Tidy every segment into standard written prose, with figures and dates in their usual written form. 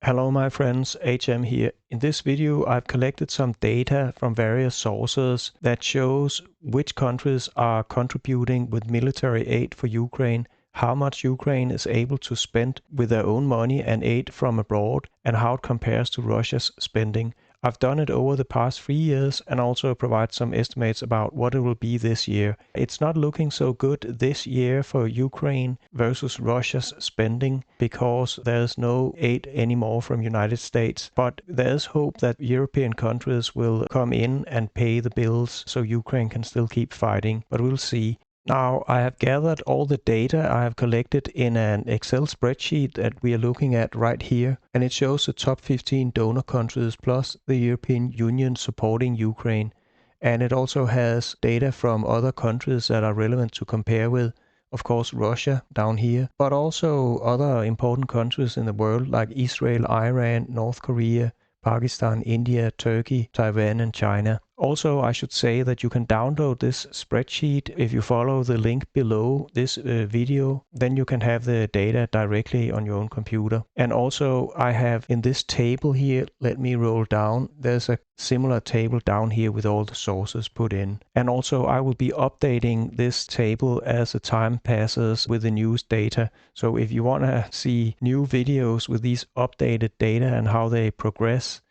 Hello my friends, HM here. In this video I've collected some data from various sources that shows which countries are contributing with military aid for Ukraine, how much Ukraine is able to spend with their own money and aid from abroad, and how it compares to Russia's spending. I've done it over the past 3 years and also provide some estimates about what it will be this year. It's not looking so good this year for Ukraine versus Russia's spending because there's no aid anymore from United States. But there's hope that European countries will come in and pay the bills so Ukraine can still keep fighting, but we'll see. Now, I have gathered all the data I have collected in an Excel spreadsheet that we are looking at right here, and it shows the top 15 donor countries plus the European Union supporting Ukraine. And it also has data from other countries that are relevant to compare with. Of course, Russia down here, but also other important countries in the world like Israel, Iran, North Korea, Pakistan, India, Turkey, Taiwan, and China. Also, I should say that you can download this spreadsheet if you follow the link below this video. Then you can have the data directly on your own computer. And also, I have in this table here, let me roll down. There's a similar table down here with all the sources put in. And also, I will be updating this table as the time passes with the news data. So if you want to see new videos with these updated data and how they progress,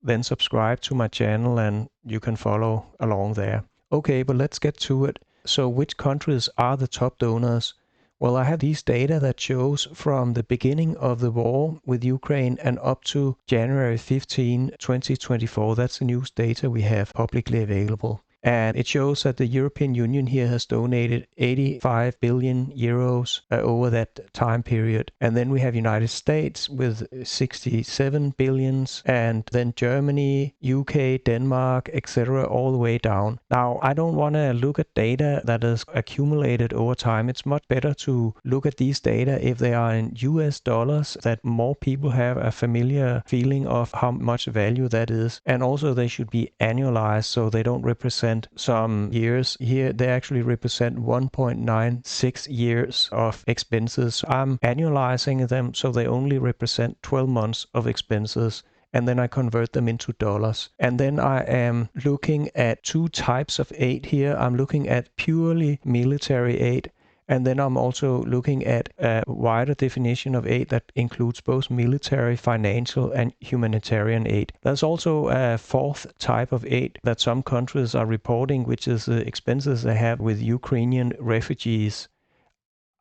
then subscribe to my channel and you can follow along there. Okay, but let's get to it. So which countries are the top donors? Well, I have these data that shows from the beginning of the war with Ukraine and up to January 15, 2024. That's the news data we have publicly available. And it shows that the European Union here has donated 85 billion euros over that time period. And then we have United States with 67 billions, and then Germany, UK, Denmark, etc. all the way down. Now, I don't want to look at data that is accumulated over time. It's much better to look at these data if they are in US dollars, that more people have a familiar feeling of how much value that is. And also they should be annualized so they don't represent some years. Here they actually represent 1.96 years of expenses. I'm annualizing them so they only represent 12 months of expenses, and then I convert them into dollars. And then I am looking at two types of aid here. I'm looking at purely military aid, and then I'm also looking at a wider definition of aid that includes both military, financial, and humanitarian aid. There's also a fourth type of aid that some countries are reporting, which is the expenses they have with Ukrainian refugees.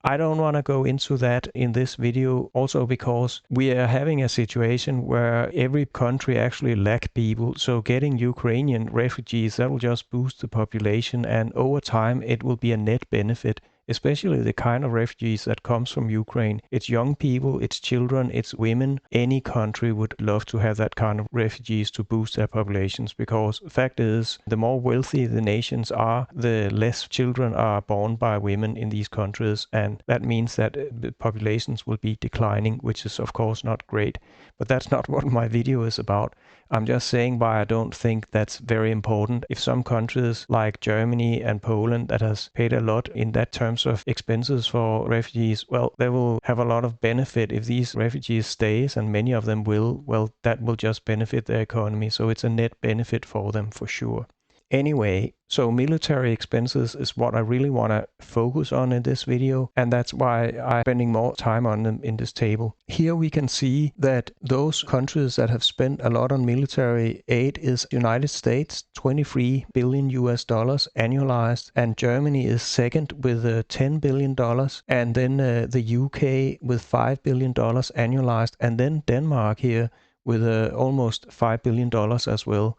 I don't want to go into that in this video, also because we are having a situation where every country actually lack people. So getting Ukrainian refugees, that will just boost the population, and over time it will be a net benefit. Especially the kind of refugees that comes from Ukraine. It's young people, it's children, it's women. Any country would love to have that kind of refugees to boost their populations, because the fact is, the more wealthy the nations are, the less children are born by women in these countries, and that means that the populations will be declining, which is of course not great. But that's not what my video is about. I'm just saying why I don't think that's very important. If some countries like Germany and Poland that has paid a lot in that terms of expenses for refugees, well, they will have a lot of benefit if these refugees stays, and many of them will. Well, that will just benefit their economy. So it's a net benefit for them for sure. Anyway, so military expenses is what I really want to focus on in this video, and that's why I'm spending more time on them in this table. Here we can see that those countries that have spent a lot on military aid is United States, 23 billion US dollars annualized, and Germany is second with $10 billion, and then the UK with $5 billion annualized, and then Denmark here with almost $5 billion as well.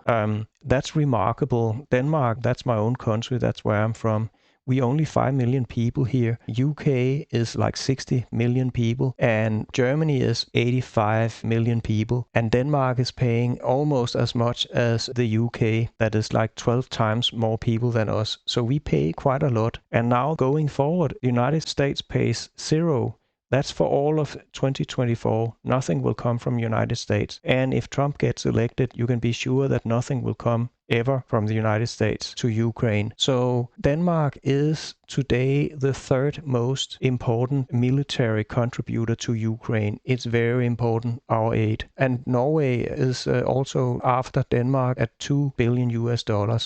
That's remarkable. Denmark, that's my own country, that's where I'm from. We only 5 million people here. UK is like 60 million people, and Germany is 85 million people. And Denmark is paying almost as much as the UK. That is like 12 times more people than us. So we pay quite a lot. And now going forward, the United States pays zero. That's for all of 2024. Nothing will come from United States. And if Trump gets elected, you can be sure that nothing will come ever from the United States to Ukraine. So Denmark is today the third most important military contributor to Ukraine. It's very important, our aid. And Norway is also after Denmark at $2 billion,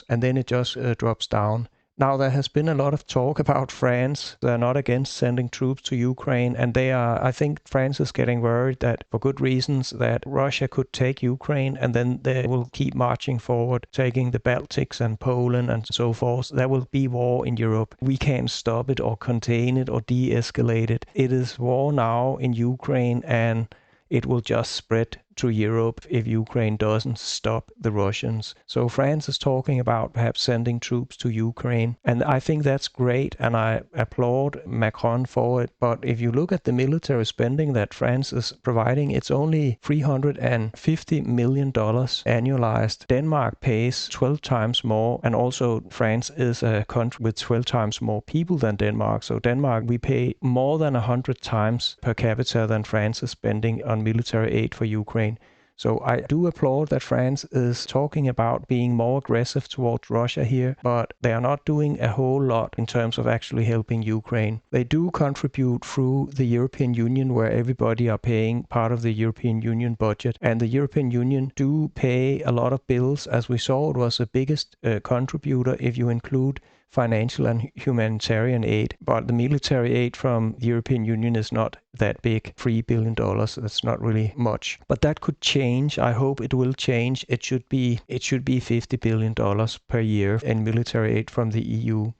and then it just drops down. Now, there has been a lot of talk about France. They're not against sending troops to Ukraine, and I think France is getting worried that, for good reasons, that Russia could take Ukraine and then they will keep marching forward, taking the Baltics and Poland and so forth. There will be war in Europe. We can't stop it or contain it or de-escalate it. It is war now in Ukraine, and it will just spread to Europe if Ukraine doesn't stop the Russians. So France is talking about perhaps sending troops to Ukraine, and I think that's great, and I applaud Macron for it. But if you look at the military spending that France is providing, it's only $350 million annualized. Denmark pays 12 times more, and also France is a country with 12 times more people than Denmark. So Denmark, we pay more than 100 times per capita than France is spending on military aid for Ukraine. So I do applaud that France is talking about being more aggressive towards Russia here, but they are not doing a whole lot in terms of actually helping Ukraine. They do contribute through the European Union, where everybody are paying part of the European Union budget, and the European Union do pay a lot of bills. As we saw, it was the biggest contributor if you include financial and humanitarian aid, but the military aid from the European Union is not that big, $3 billion. That's not really much, but that could change. I hope it will change. It should be $50 billion per year in military aid from the EU.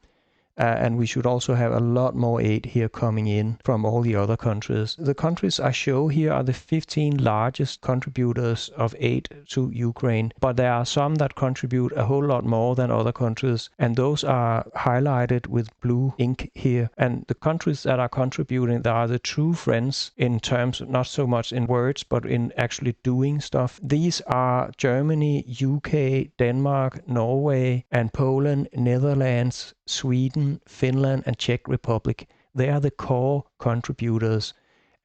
And we should also have a lot more aid here coming in from all the other countries. The countries I show here are the 15 largest contributors of aid to Ukraine, but there are some that contribute a whole lot more than other countries, and those are highlighted with blue ink here. And the countries that are contributing, they are the true friends in terms, not so much in words, but in actually doing stuff. These are Germany, UK, Denmark, Norway, and Poland, Netherlands, Sweden, Finland, and Czech Republic. They are the core contributors.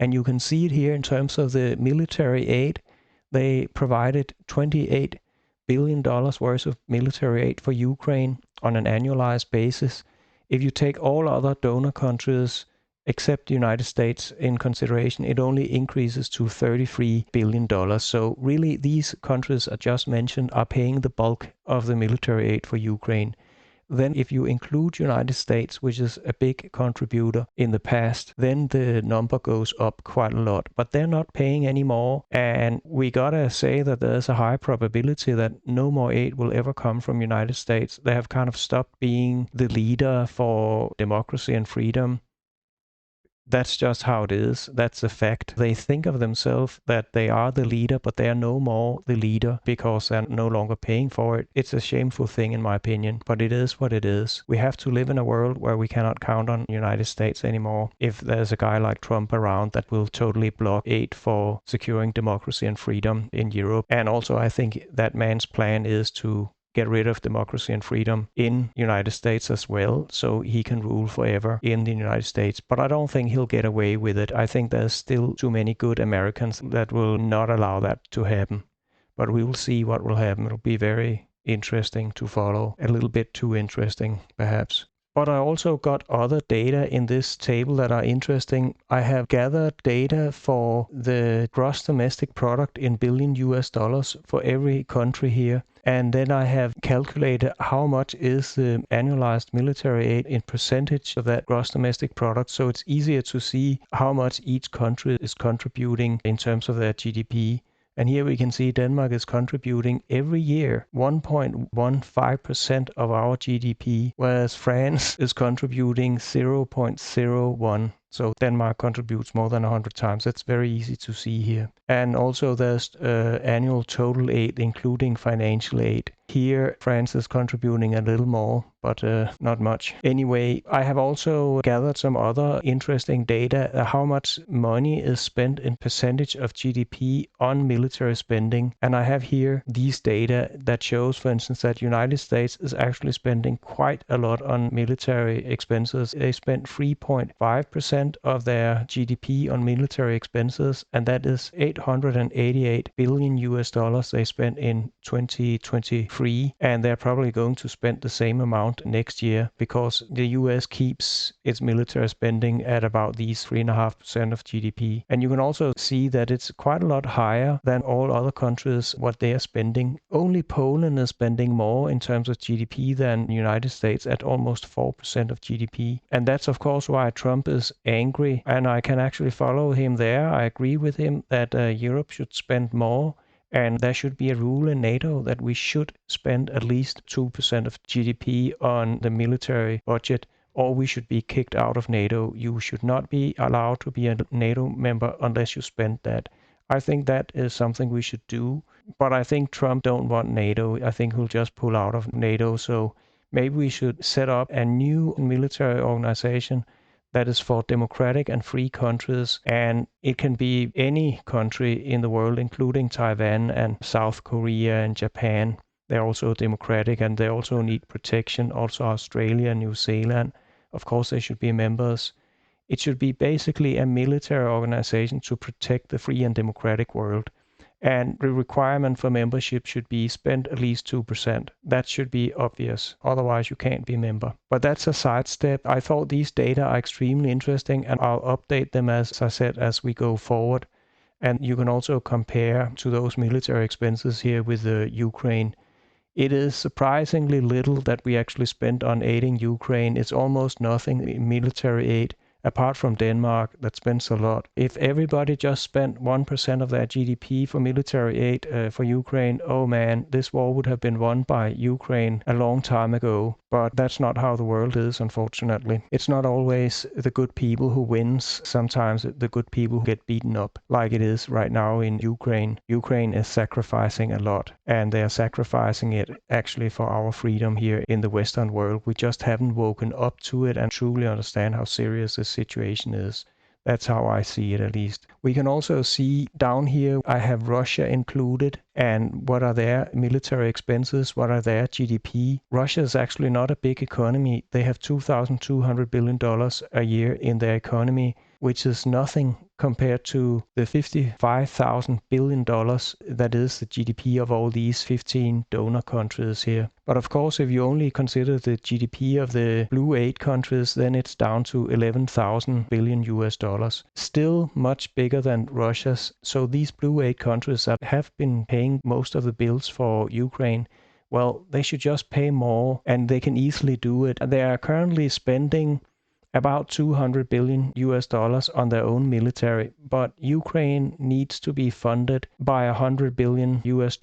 And you can see it here in terms of the military aid. They provided $28 billion worth of military aid for Ukraine on an annualized basis. If you take all other donor countries except the United States in consideration, it only increases to $33 billion. So really, these countries I just mentioned are paying the bulk of the military aid for Ukraine. Then if you include United States, which is a big contributor in the past, then the number goes up quite a lot. But they're not paying any more, and we gotta say that there's a high probability that no more aid will ever come from United States. They have kind of stopped being the leader for democracy and freedom. That's just how it is. That's a fact. They think of themselves that they are the leader, but they are no more the leader because they're no longer paying for it. It's a shameful thing in my opinion, but it is what it is. We have to live in a world where we cannot count on the United States anymore. If there's a guy like Trump around that will totally block aid for securing democracy and freedom in Europe. And also I think that man's plan is to get rid of democracy and freedom in United States as well, so he can rule forever in the United States. But I don't think he'll get away with it. I think there's still too many good Americans that will not allow that to happen. But we will see what will happen. It'll be very interesting to follow. A little bit too interesting, perhaps. But I also got other data in this table that are interesting. I have gathered data for the gross domestic product in billion US dollars for every country here. And then I have calculated how much is the annualized military aid in percentage of that gross domestic product. So it's easier to see how much each country is contributing in terms of their GDP. And here we can see Denmark is contributing every year 1.15% of our GDP, whereas France is contributing 0.01. So Denmark contributes more than 100 times. That's very easy to see here. And also there's annual total aid, including financial aid. Here, France is contributing a little more, but not much. Anyway, I have also gathered some other interesting data, how much money is spent in percentage of GDP on military spending. And I have here these data that shows, for instance, that United States is actually spending quite a lot on military expenses. They spent 3.5% of their GDP on military expenses, and that is $888 billion US dollars they spent in 2023. 2023, and they're probably going to spend the same amount next year because the US keeps its military spending at about these 3.5% of GDP. And you can also see that it's quite a lot higher than all other countries, what they are spending. Only Poland is spending more in terms of GDP than the United States at almost 4% of GDP. And that's of course why Trump is angry, and I can actually follow him there. I agree with him that Europe should spend more, and there should be a rule in NATO that we should spend at least 2% of GDP on the military budget, or we should be kicked out of NATO. You should not be allowed to be a NATO member unless you spend that. I think that is something we should do, but I think Trump don't want NATO. I think he'll just pull out of NATO, so maybe we should set up a new military organization that is for democratic and free countries, and it can be any country in the world, including Taiwan and South Korea and Japan. They're also democratic and they also need protection. Also Australia and New Zealand, of course, they should be members. It should be basically a military organization to protect the free and democratic world. And the requirement for membership should be spend at least 2%. That should be obvious. Otherwise, you can't be a member. But that's a sidestep. I thought these data are extremely interesting, and I'll update them, as I said, as we go forward. And you can also compare to those military expenses here with Ukraine. It is surprisingly little that we actually spend on aiding Ukraine. It's almost nothing in military aid, apart from Denmark, that spends a lot. If everybody just spent 1% of their GDP for military aid for Ukraine, oh man, this war would have been won by Ukraine a long time ago. But that's not how the world is, unfortunately. It's not always the good people who wins. Sometimes the good people who get beaten up, like it is right now in Ukraine. Ukraine is sacrificing a lot, and they are sacrificing it actually for our freedom here in the Western world. We just haven't woken up to it and truly understand how serious this situation is. That's how I see it, at least. We can also see down here, I have Russia included, and what are their military expenses, what are their GDP. Russia is actually not a big economy. They have $2,200 billion a year in their economy, which is nothing compared to the $55,000 billion that is the GDP of all these 15 donor countries here. But of course, if you only consider the GDP of the blue 8 countries, then it's down to $11,000 billion US. Still much bigger than Russia's. So these blue 8 countries that have been paying most of the bills for Ukraine, well, they should just pay more, and they can easily do it. They are currently spending about $200 billion US on their own military, but Ukraine needs to be funded by $100 billion US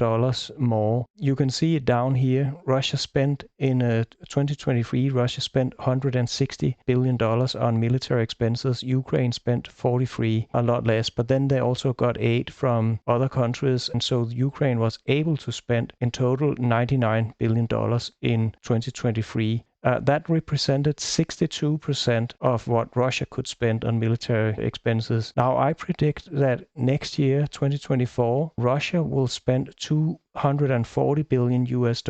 more. You can see it down here. Russia spent in 2023, Russia spent $160 billion on military expenses. Ukraine spent 43, a lot less, but then they also got aid from other countries, and so Ukraine was able to spend in total $99 billion in 2023. That represented 62% of what Russia could spend on military expenses. Now, I predict that next year, 2024, Russia will spend $240 billion US.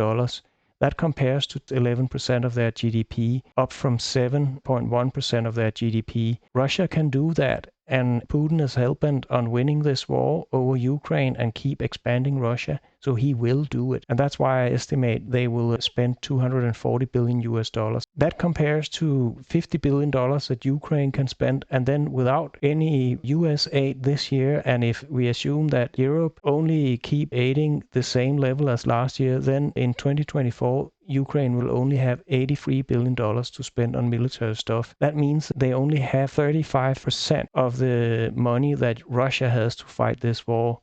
That compares to 11% of their GDP, up from 7.1% of their GDP. Russia can do that, and Putin is hell-bent on winning this war over Ukraine and keep expanding Russia, so he will do it. And that's why I estimate they will spend $240 billion US. That compares to $50 billion that Ukraine can spend, and then without any US aid this year, and if we assume that Europe only keep aiding the same level as last year, then in 2024, Ukraine will only have $83 billion to spend on military stuff. That means they only have 35% of the money that Russia has to fight this war.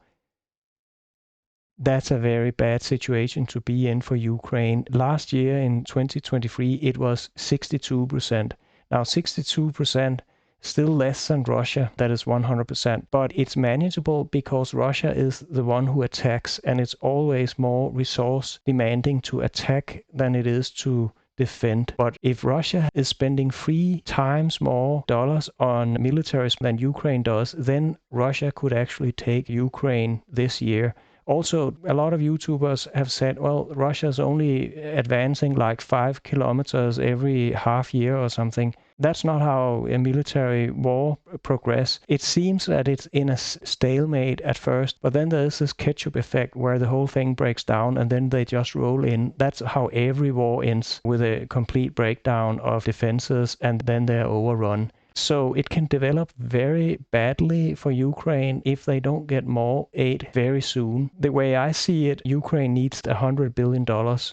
That's a very bad situation to be in for Ukraine. Last year in 2023, it was 62%. Now 62%, still less than Russia, that is 100%, but it's manageable because Russia is the one who attacks, and it's always more resource demanding to attack than it is to defend. But if Russia is spending 3 times more dollars on military than Ukraine does, then Russia could actually take Ukraine this year. Also, a lot of YouTubers have said, well, Russia's only advancing like 5 kilometers every half year or something. That's not how a military war progresses. It seems that it's in a stalemate at first, but then there's this ketchup effect where the whole thing breaks down and then they just roll in. That's how every war ends, with a complete breakdown of defenses and then they're overrun. So it can develop very badly for Ukraine if they don't get more aid very soon. The way I see it, Ukraine needs $100 billion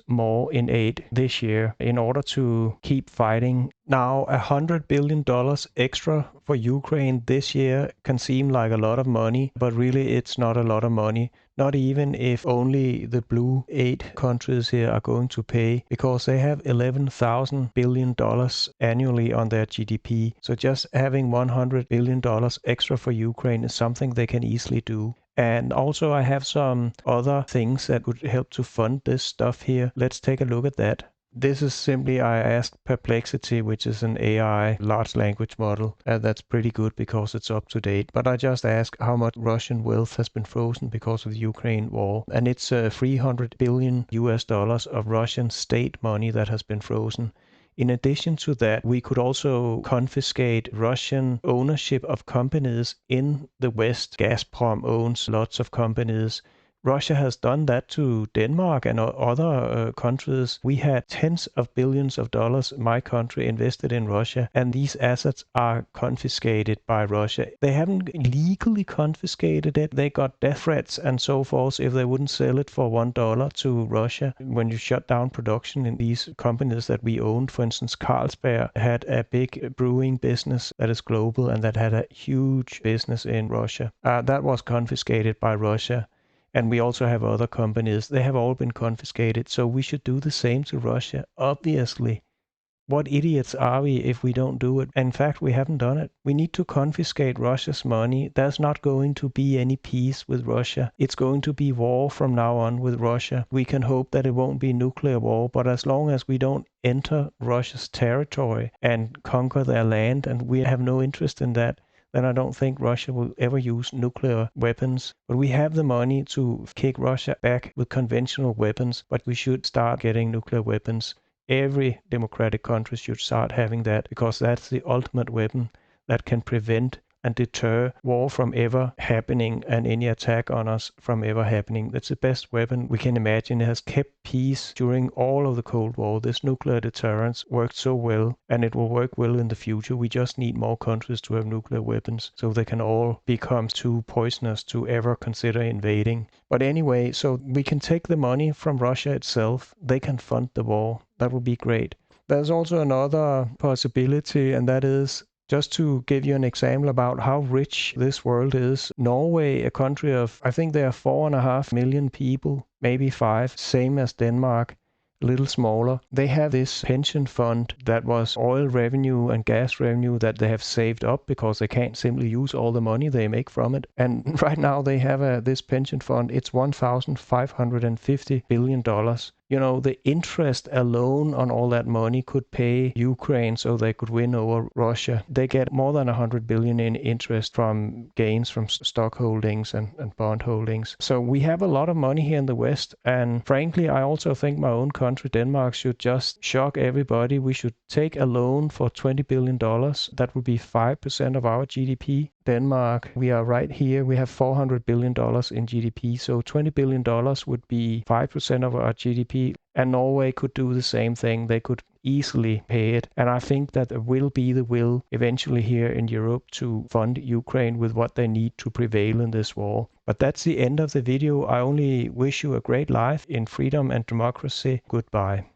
more in aid this year in order to keep fighting. Now, $100 billion extra for Ukraine this year can seem like a lot of money, but really it's not a lot of money. Not even if only the blue 8 countries here are going to pay, because they have $11,000 billion annually on their GDP. So just having $100 billion extra for Ukraine is something they can easily do. And also I have some other things that would help to fund this stuff here. Let's take a look at that. This is simply, I asked Perplexity, which is an AI large language model. That's pretty good because it's up to date. But I just asked how much Russian wealth has been frozen because of the Ukraine war. And it's $300 billion of Russian state money that has been frozen. In addition to that, we could also confiscate Russian ownership of companies in the West. Gazprom owns lots of companies. Russia has done that to Denmark and other countries. We had tens of billions of dollars, my country, invested in Russia, and these assets are confiscated by Russia. They haven't legally confiscated it. They got death threats and so forth if they wouldn't sell it for $1 to Russia. When you shut down production in these companies that we owned, for instance, Carlsberg had a big brewing business that is global and that had a huge business in Russia. That was confiscated by Russia. And we also have other companies. They have all been confiscated. So we should do the same to Russia, obviously. What idiots are we if we don't do it? In fact, we haven't done it. We need to confiscate Russia's money. There's not going to be any peace with Russia. It's going to be war from now on with Russia. We can hope that it won't be nuclear war, but as long as we don't enter Russia's territory and conquer their land, and we have no interest in that, then I don't think Russia will ever use nuclear weapons. But we have the money to kick Russia back with conventional weapons, but we should start getting nuclear weapons. Every democratic country should start having that, because that's the ultimate weapon that can prevent and deter war from ever happening and any attack on us from ever happening. That's the best weapon we can imagine. It has kept peace during all of the Cold War. This nuclear deterrence worked so well, and it will work well in the future. We just need more countries to have nuclear weapons so they can all become too poisonous to ever consider invading. But anyway, so we can take the money from Russia itself. They can fund the war. That would be great. There's also another possibility, and that is, just to give you an example about how rich this world is, Norway, a country of, I think there are 4.5 million people, maybe 5, same as Denmark, a little smaller. They have this pension fund that was oil revenue and gas revenue that they have saved up because they can't simply use all the money they make from it. And right now they have this pension fund. It's $1,550 billion. You know, the interest alone on all that money could pay Ukraine so they could win over Russia. They get more than 100 billion in interest from gains from stock holdings and bond holdings. So we have a lot of money here in the West. And frankly, I also think my own country, Denmark, should just shock everybody. We should take a loan for $20 billion. That would be 5% of our GDP. Denmark, we are right here. We have $400 billion in GDP. So $20 billion would be 5% of our GDP. And Norway could do the same thing. They could easily pay it. And I think that there will be the will eventually here in Europe to fund Ukraine with what they need to prevail in this war. But that's the end of the video. I only wish you a great life in freedom and democracy. Goodbye.